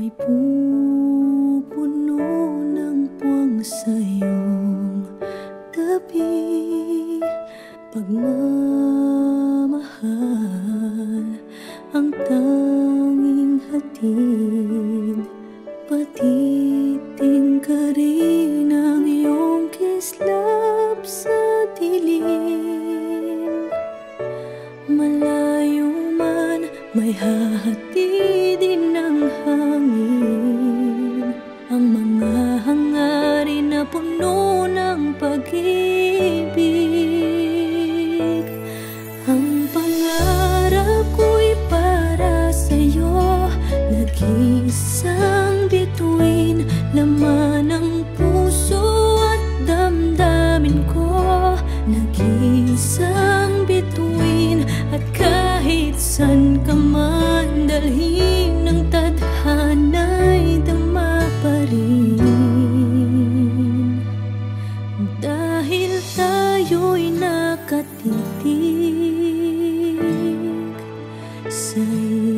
may pupuno ng puwang sa iyong tabi. Pagmamahal ang tanging hatid, patiting ka rin ang iyong kislap sa dilim. Malayo man may hahatidin ng hangin, ang mga hangarin na puno ng pag-ibig. Ang pangarap ko'y para sa'yo, nag-iisang bituin, laman ng puso at damdamin ko. Nag-iisang bituin, at kahit san ka man dalhin ng tadhana'y dama pa rin. Dahil tayo'y nakatitig sa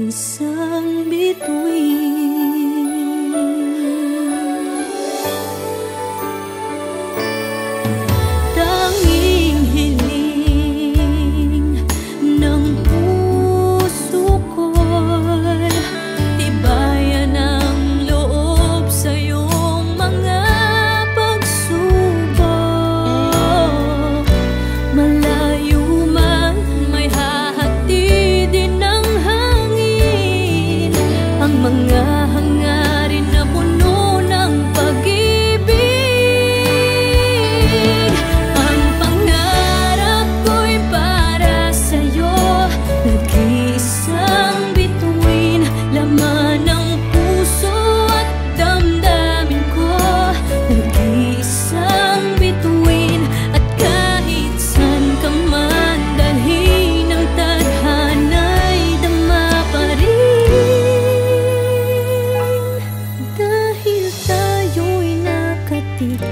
isang bituin. Tanging hiling ng puso ko'y tibayan ang loob sa iyong mga pagsubok. Malayo man may hahatidin ng hangin, ang mga hangarin na puno ng pag-ibig. Ang pangarap ko'y para sa'yo, nag-iisang bituin, laman ng puso at damdamin ko. Nag-iisang bituin, at kahit san ka man dalhin ng tadhana'y dama pa rin. Dahil tayo'y nakatitig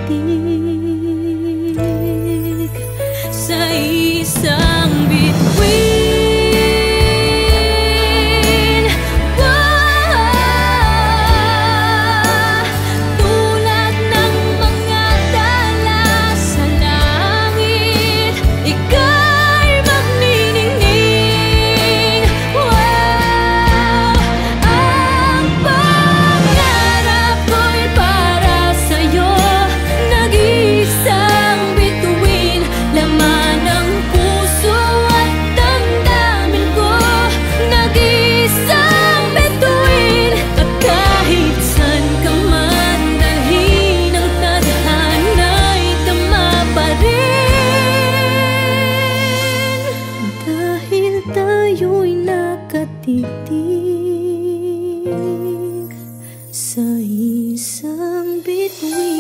sa isang bituin. Tulad ng mga tala sa langit, ika'y magniningning. Ang pangarap ko'y para sa'yo, nag-iisang bituin, laman ng puso at damdamin ko. Nag-iisang bituin, at kahit san ka man dalhin ng tadhana'y dama pa rin. Dahil tayo'y nakatitig sa isang bituin.